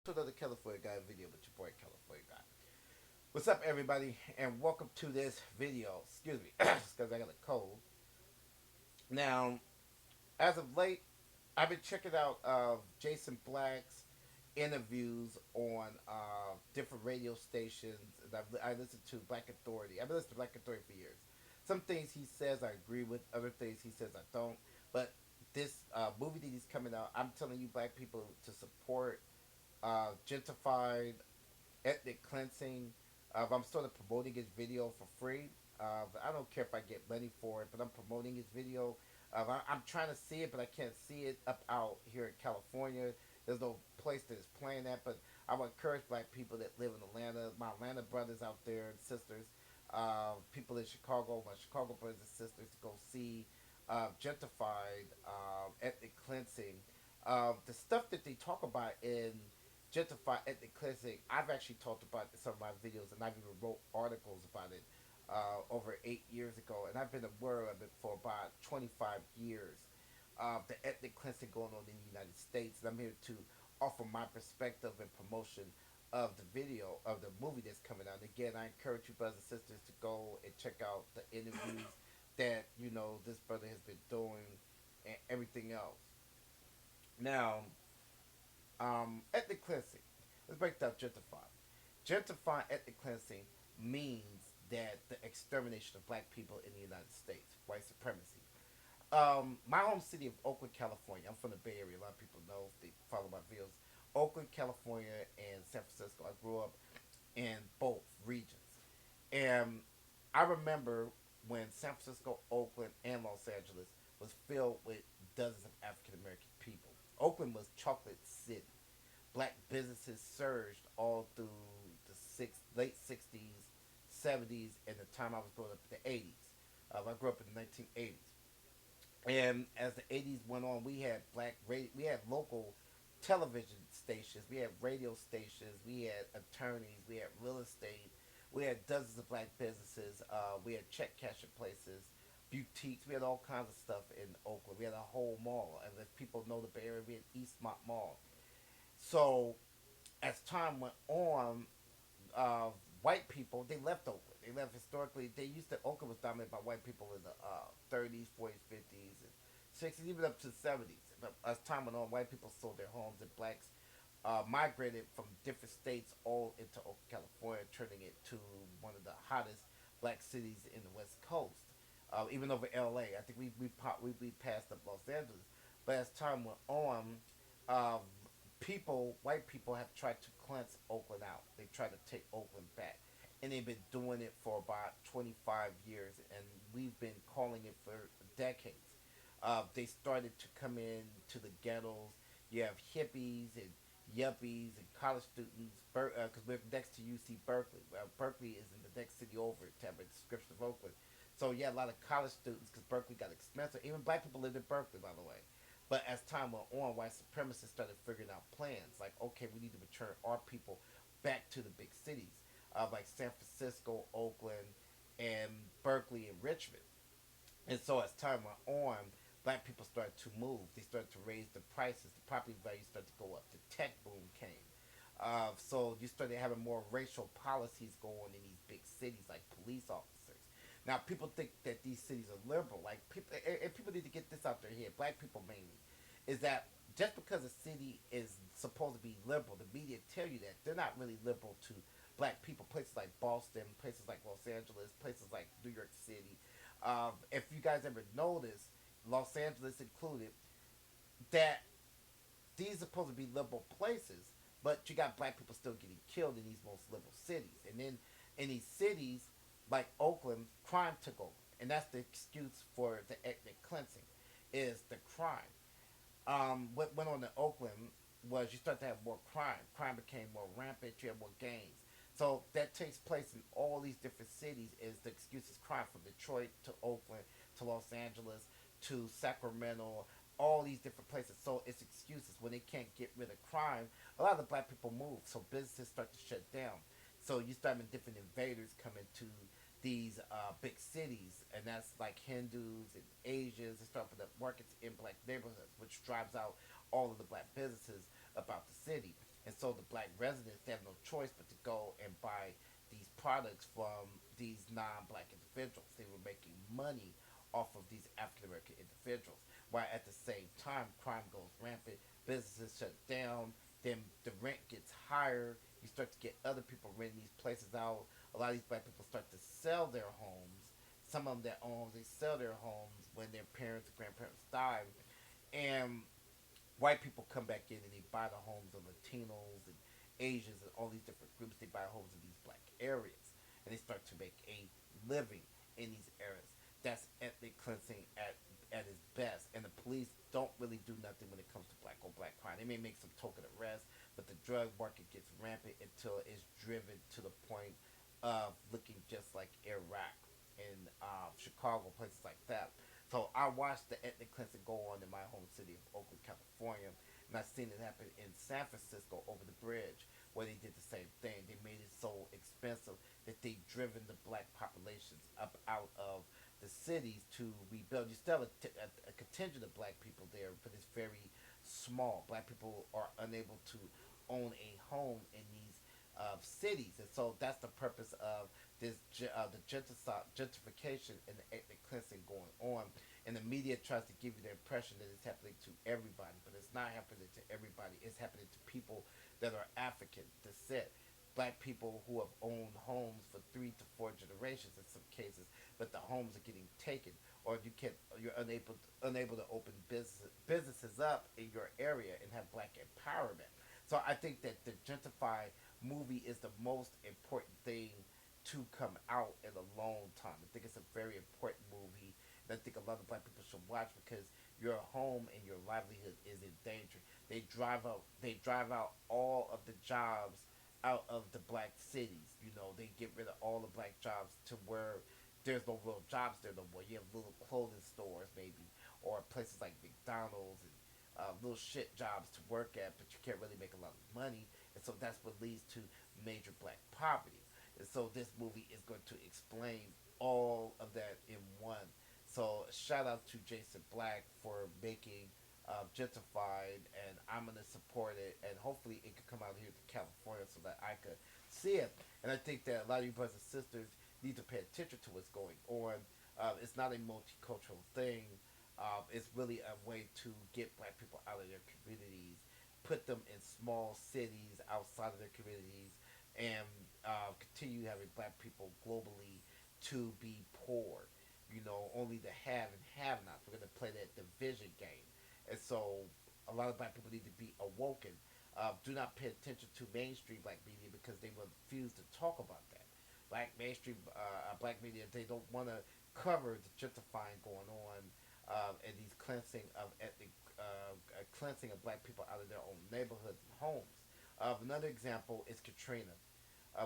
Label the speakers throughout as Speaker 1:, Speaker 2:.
Speaker 1: To another California Guy video with your boy California Guy. What's up, everybody, and welcome to this video. Excuse me, because I got a cold. Now, as of late, I've been checking out Jason Black's interviews on different radio stations, and I listen to Black Authority. I've been listening to Black Authority for years. Some things he says I agree with, other things he says I don't. But this movie that he's coming out, I'm telling you, Black people, to support Gentrified Ethnic Cleansing. I'm sort of promoting his video for free. I don't care if I get money for it, but I'm promoting his video. I'm trying to see it, but I can't see it up out here in California. There's no place that is playing that, but I would encourage Black people that live in Atlanta, my Atlanta brothers out there and sisters, people in Chicago, my Chicago brothers and sisters, to go see Gentrified Ethnic Cleansing. The stuff that they talk about in Gentrified Ethnic Cleansing, I've actually talked about in some of my videos, and I've even wrote articles about it over 8 years ago, and I've been aware of it for about 25 years. The ethnic cleansing going on in the United States, and I'm here to offer my perspective and promotion of the video of the movie that's coming out. And again, I encourage you brothers and sisters to go and check out the interviews that this brother has been doing and everything else. Now, ethnic cleansing. Let's break down gentrify. Gentrifying ethnic cleansing means that the extermination of black people in the United States, white supremacy. My home city of Oakland, California. I'm from the Bay Area. A lot of people know if they follow my videos. Oakland, California, and San Francisco. I grew up in both regions, and I remember when San Francisco, Oakland, and Los Angeles was filled with dozens of African American people. Oakland was chocolate city. Black businesses surged all through the late 60s, 70s, and the time I was growing up in the 80s. I grew up in the 1980s. And as the 80s went on, we had local television stations, we had radio stations, we had attorneys, we had real estate, we had dozens of black businesses, we had check cashing places, boutiques, we had all kinds of stuff in Oakland. We had a whole mall, and if people know the Bay Area, we had Eastmont Mall. So as time went on, uh, white people they left Oakland. They left historically. They used to Oakland was dominated by white people in the 30s, 40s, 50s, and 60s, even up to the 70s. But as time went on, white people sold their homes, and blacks migrated from different states all into Oakland, California, turning it to one of the hottest black cities in the West Coast. Even over LA, I think we passed up Los Angeles. But as time went on, um, white people have tried to cleanse Oakland out. They tried to take Oakland back. And they've been doing it for about 25 years, and we've been calling it for decades. They started to come in to the ghettos. You have hippies and yuppies and college students, because we're next to UC Berkeley. Berkeley is in the next city over to have a description of Oakland. So yeah, a lot of college students, because Berkeley got expensive. Even black people lived in Berkeley, by the way. But as time went on, white supremacists started figuring out plans like, okay, we need to return our people back to the big cities, like San Francisco, Oakland, and Berkeley and Richmond. And so as time went on, black people started to move. They started to raise the prices. The property values started to go up. The tech boom came. So you started having more racial policies going on in these big cities, like police officers. Now people think that these cities are liberal. Like people, and people need to get this out their head. Black people mainly, is that just because a city is supposed to be liberal, the media tell you that they're not really liberal to black people. Places like Boston, places like Los Angeles, places like New York City. If you guys ever noticed, Los Angeles included, that these are supposed to be liberal places, but you got black people still getting killed in these most liberal cities. And then in these cities like Oakland, crime took over, and that's the excuse for the ethnic cleansing, is the crime. What went on in Oakland was you start to have more crime. Crime became more rampant. You have more gangs. So that takes place in all these different cities. Is the excuse is crime, from Detroit to Oakland to Los Angeles to Sacramento, all these different places. So it's excuses when they can't get rid of crime. A lot of the black people move, so businesses start to shut down. So you start having different invaders come into these big cities, and that's like Hindus and Asians. They start putting up markets in black neighborhoods, which drives out all of the black businesses about the city. And so the black residents, they have no choice but to go and buy these products from these non-black individuals. They were making money off of these African American individuals, while at the same time crime goes rampant, businesses shut down, then the rent gets higher. You start to get other people renting these places out. A lot of these black people start to sell their homes. Some of them that own, they sell their homes when their parents and grandparents die, and white people come back in and they buy the homes of Latinos and Asians and all these different groups. They buy homes in these black areas, and they start to make a living in these areas. That's ethnic cleansing at its best. And the police don't really do nothing when it comes to black on black crime. They may make some token arrests, but the drug market gets rampant until it's driven to the point of looking just like Iraq and Chicago, places like that. So I watched the ethnic cleansing go on in my home city of Oakland, California, and I've seen it happen in San Francisco over the bridge, where they did the same thing. They made it so expensive that they driven the black populations up out of the cities to rebuild. You still have a contingent of black people there, but it's very small. Black people are unable to own a home in these cities, and so that's the purpose of the gentrification and the ethnic cleansing going on. And the media tries to give you the impression that it's happening to everybody, but it's not happening to everybody. It's happening to people that are African descent, black people who have owned homes for 3 to 4 generations in some cases, but the homes are getting taken, or you're unable to open businesses up in your area and have black empowerment. So I think that the Gentrified movie is the most important thing to come out in a long time. I think it's a very important movie that I think a lot of black people should watch, because your home and your livelihood is in danger. They drive out all of the jobs out of the black cities. You know, they get rid of all the black jobs to where there's no real jobs there no more. You have little clothing stores maybe, or places like McDonald's, and little shit jobs to work at, but you can't really make a lot of money, and so that's what leads to major black poverty. And so this movie is going to explain all of that in one. So shout out to Jason Black for making Gentrified, and I'm gonna support it, and hopefully it could come out here to California so that I could see it. And I think that a lot of you brothers and sisters need to pay attention to what's going on. It's not a multicultural thing. It's really a way to get black people out of their communities, put them in small cities outside of their communities, and continue having black people globally to be poor. You know, only the have and have nots. We're going to play that division game. And so a lot of black people need to be awoken. Do not pay attention to mainstream black media, because they refuse to talk about that. Black media, they don't want to cover the gentrifying going on, and these cleansing of black people out of their own neighborhoods and homes. Another example is Katrina.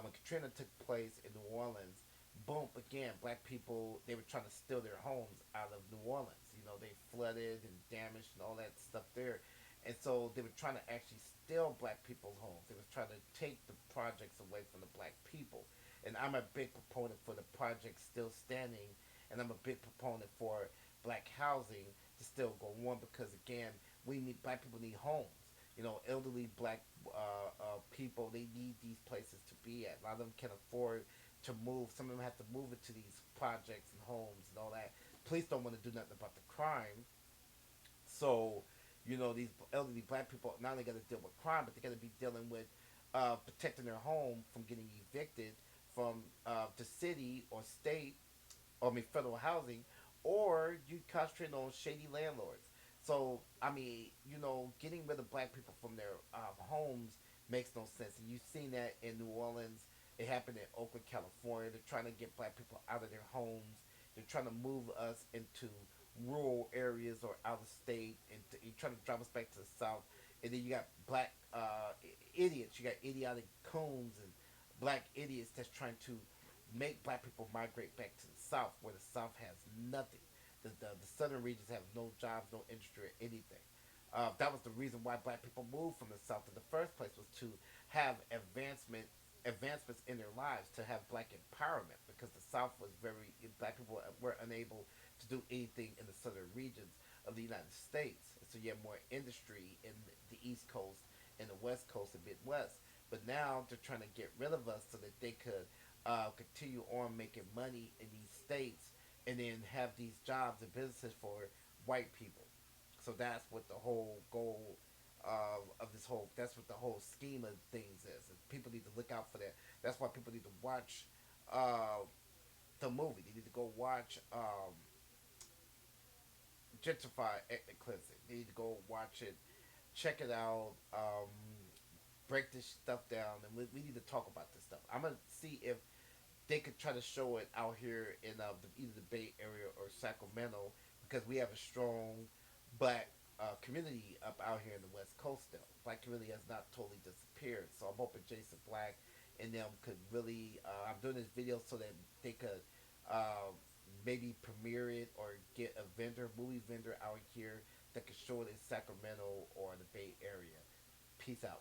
Speaker 1: When Katrina took place in New Orleans, boom, again, black people, they were trying to steal their homes out of New Orleans. You know, they flooded and damaged and all that stuff there. And so they were trying to actually steal black people's homes. They were trying to take the projects away from the black people. And I'm a big proponent for the project still standing, and I'm a big proponent for black housing to still go on, because again, we need black people need homes. You know, elderly black people, they need these places to be at. A lot of them can afford to move. Some of them have to move into these projects and homes and all that. Police don't want to do nothing about the crime. So, you know, these elderly black people not only got to deal with crime, but they got to be dealing with protecting their home from getting evicted from the city or state, or I mean federal housing, or you concentrate on shady landlords. So I mean, you know, getting rid of black people from their homes makes no sense, and you've seen that in New Orleans. It happened in Oakland, California. They're trying to get black people out of their homes. They're trying to move us into rural areas or out of state, and you're trying to drive us back to the south. And then you got black idiots. You got idiotic coons and black idiots that's trying to make black people migrate back to the south, where the south has nothing. The southern regions have no jobs, no industry, or anything. That was the reason why black people moved from the south in the first place, was to have advancements in their lives, to have black empowerment, because the south was very black people were unable to do anything in the southern regions of the United States. So you have more industry in the east coast and the west coast, a bit West. But now they're trying to get rid of us so that they could continue on making money in these states and then have these jobs and businesses for white people. So that's what the whole goal of this whole, that's what the whole scheme of things is. And people need to look out for that. That's why people need to watch uh, the movie. They need to go watch Gentrified Ethnic. They need to go watch it, check it out, break this stuff down, and we need to talk about this stuff. I'm gonna see if they could try to show it out here in either the Bay Area or Sacramento, because we have a strong black community up out here in the West Coast still. Black community has not totally disappeared. So I'm hoping Jason Black and them could really. I'm doing this video so that they could uh, maybe premiere it or get a vendor, movie vendor out here that could show it in Sacramento or the Bay Area. Peace out.